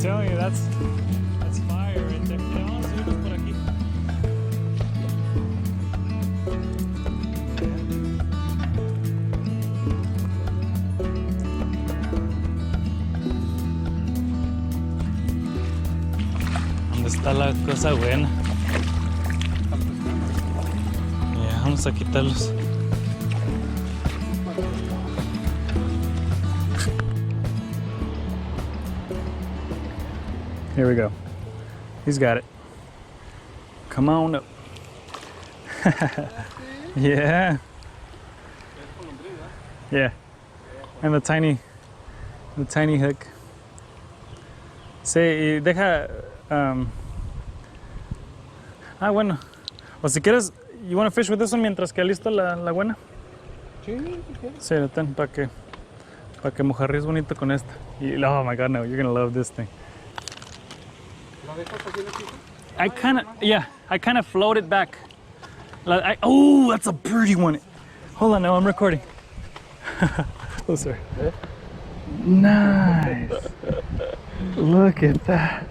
telling you, that's fire right there. Yeah, vamos a subirnos por aquí. ¿Dónde está la cosa buena? Ya, vamos a quitarlos. Here we go. He's got it. Come on up. Yeah. Yeah. And the tiny hook. Sí, y deja. Bueno. O si quieres, you want to fish with this one mientras que listo la buena. Sí, sí, ten para que mojarríes bonito con esta. Y, oh my God, no, you're gonna love this thing. I kind of float it back. Oh, that's a pretty one. Hold on, now I'm recording. Oh, sorry. Nice. Look at that.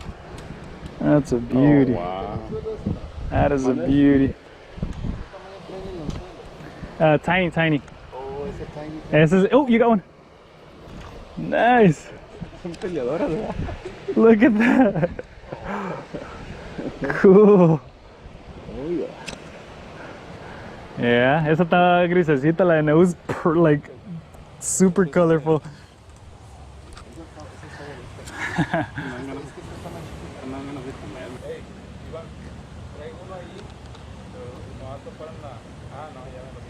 That's a beauty. Oh, wow. That is a beauty. Tiny. Oh, it's a tiny. Oh, you got one. Nice. Look at that. Cool. Oh, yeah. Yeah, esa está grisecita, la de nose, like super colorful.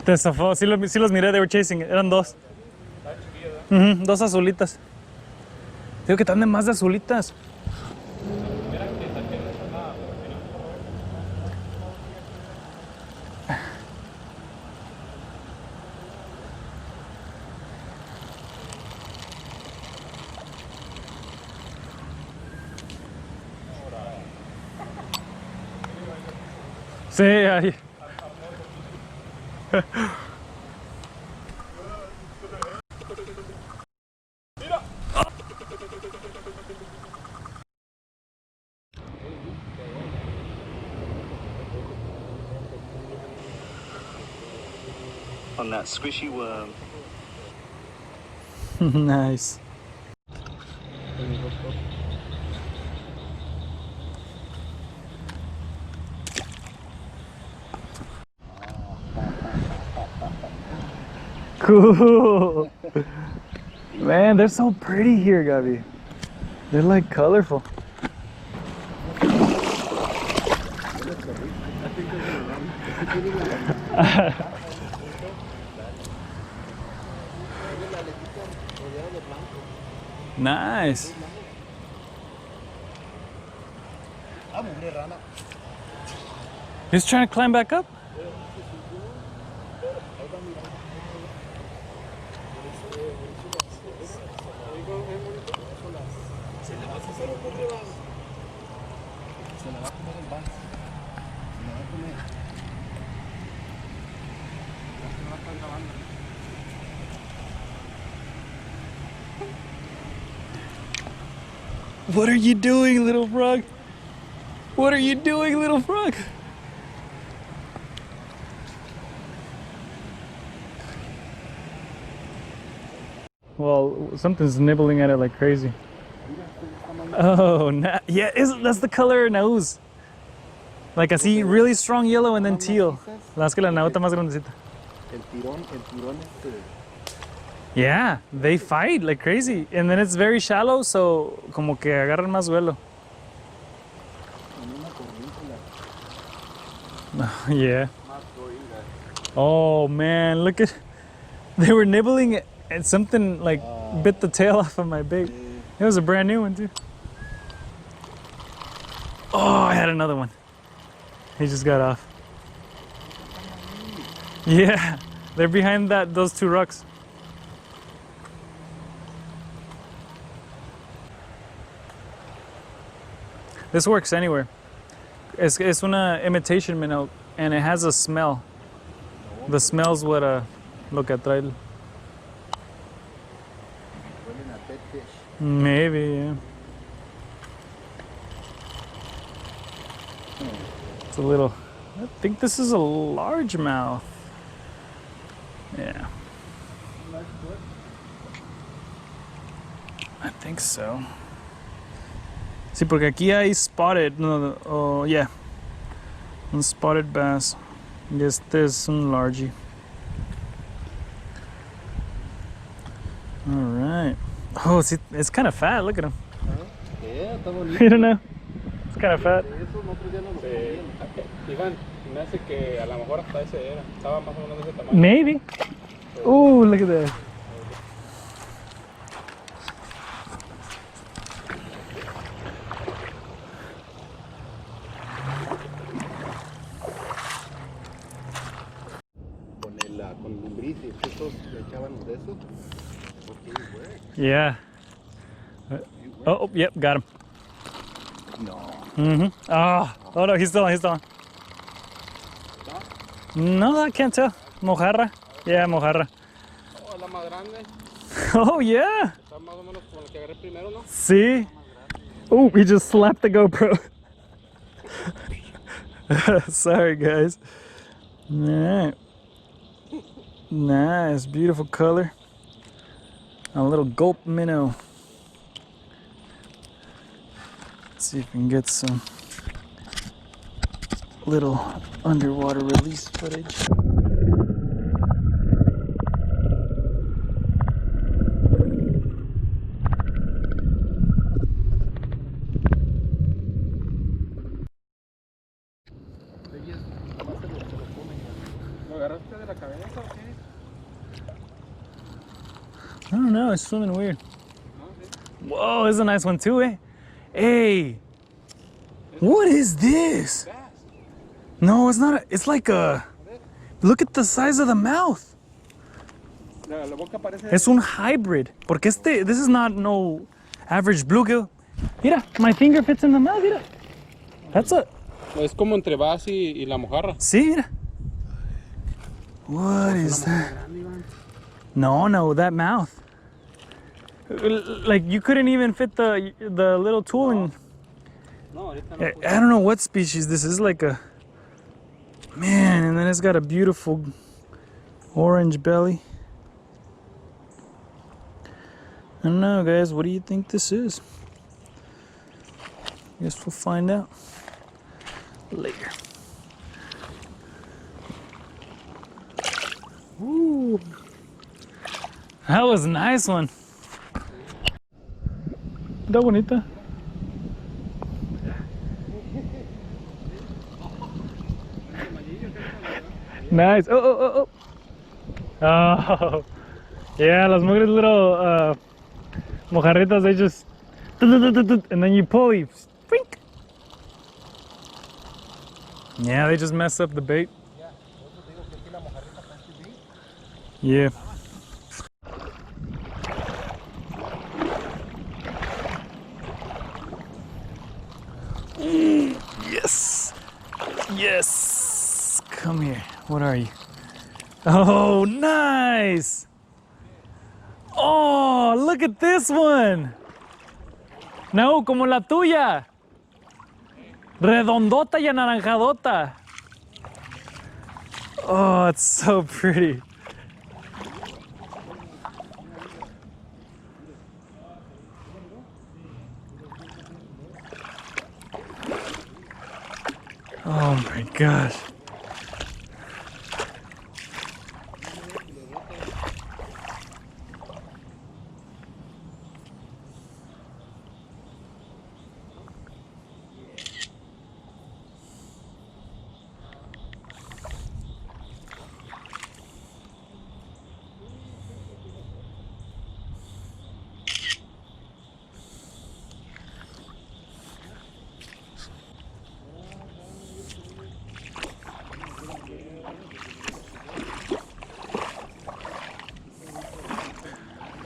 Te zafó, sí los miré, they were chasing, eran dos. Dos azulitas. Digo que están más de azulitas. Sí, ahí. On that squishy worm. Nice. Cool. Man, they're so pretty here, Gabi. They're like colorful. Nice. He's trying to climb back up? What are you doing, little frog? What are you doing, little frog? Well, something's nibbling at it like crazy. Oh, yeah, that's the color nose. Like así, really strong yellow and then teal. Las que la nota más grandecita. El tirón Yeah, they fight like crazy. And then it's very shallow, so como que agarran más vuelo. Yeah. Oh man, look at, they were nibbling and something like bit the tail off of my bait. It was a brand new one too. Oh, I had another one. He just got off. Yeah, they're behind those two rocks. This works anywhere. Es una imitation minnow and it has a smell. The smell's what lo que atrae. Maybe, yeah. It's a little, I think this is a largemouth. Yeah. I think so. Sí, porque aquí hay spotted, no, oh yeah. Un spotted bass. Y este es un largie. All right. Oh, see, it's kind of fat. Look at him. Yeah, está bonito. You don't know? It's kind of fat. Esos nosotros ya no los comíamos. Iván, me hace que a lo mejor hasta ese era. Estaba más o menos de ese tamaño. Maybe. Oh, look at that. Con lombrices, estos le echaban de esos. Yeah. Oh, yep, got him. No. Mm-hmm. Oh no, he's still on, he's still on. No, I can't tell. Mojarra. Yeah, mojarra. Oh, la más grande. Oh, yeah. Está más o menos como la que agarré primero, ¿no? See? Oh, he just slapped the GoPro. Sorry, guys. All right. Nice, beautiful color. A little gulp minnow. Let's see if we can get some little underwater release footage. ¿Lo agarraste de la cabeza o qué? I don't know, it's swimming weird. No, sí. Whoa, this is a nice one too, eh? Hey, what is this? Bass. No, it's not. It's like a. Look at the size of the mouth. La boca parece... Es un hybrid. Porque this is not no average bluegill. Mira, my finger fits in the mouth. Mira, that's a. Es como entre bass y la mojarra. Sí, mira. What is that? No, that mouth. Like you couldn't even fit the little tool in. No, ahorita no. I don't know what species this is. Like a man, and then it's got a beautiful orange belly. I don't know, guys. What do you think this is? Guess we'll find out later. Ooh, that was a nice one. Está bonita. Nice. Oh. Oh, yeah, las mugres little mojarritas, they just, and then you pull, you frink. Yeah, they just mess up the bait. Yeah. Yes. Yes. Come here. What are you? Oh, nice. Oh, look at this one. No, como la tuya. Redondota y anaranjadota. Oh, it's so pretty. Oh my gosh.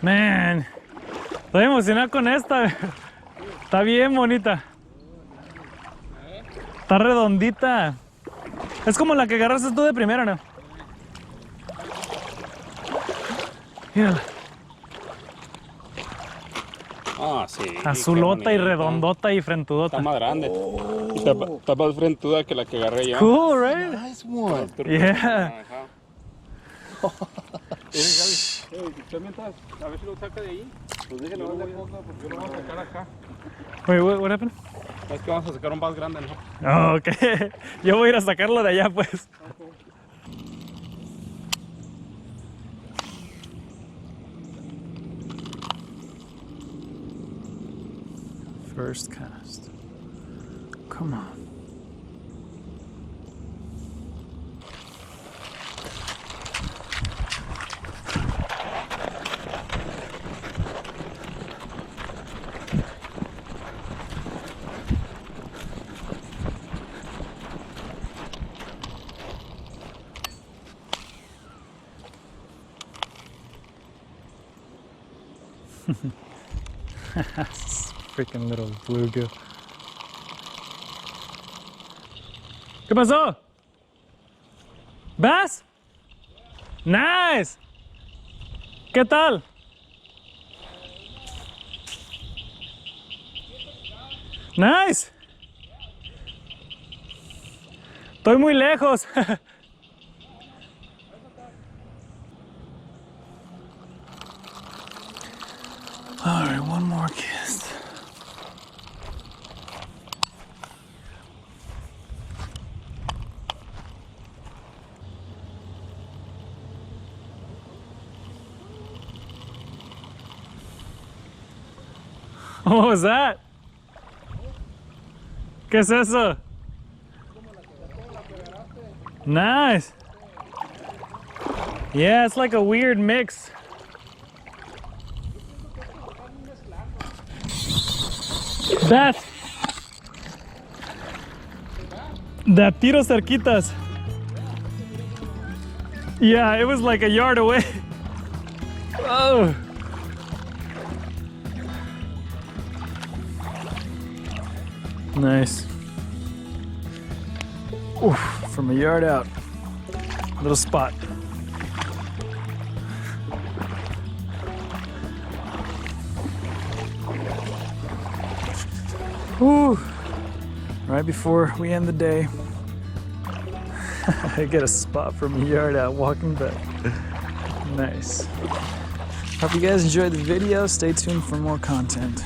Man, estoy emocionado con esta. Está bien bonita. Está redondita. Es como la que agarraste tú de primera, ¿no? Mírala. Ah, sí. Azulota y qué bonita. redondota y Está frentudota. más grande. Y está más frentuda que la que agarré yo. Cool, right? Nice one. Yeah. Ajá. Mientras, a ver si lo saca de ahí. Pues déjenlo Yo lo darle voy poco porque Yo lo voy a sacar acá. Wait, what happened? Es que vamos a sacar un más grande, ¿no? Oh, ok. Yo voy a ir a sacarlo de allá, pues. First cast. Come on. Freaking little bluegill. ¿Qué pasó? ¿Bass? Nice. ¿Qué tal? Nice. Estoy muy lejos. All right, one more cast. What was that? ¿Qué es eso? Nice. Yeah, it's like a weird mix. That's de tiro cerquitas. Yeah, it was like a yard away. Oh. Nice. Oof, from a yard out. Little spot. Whew. Right before we end the day, I get a spot from a yard out walking back. Nice. Hope you guys enjoyed the video. Stay tuned for more content.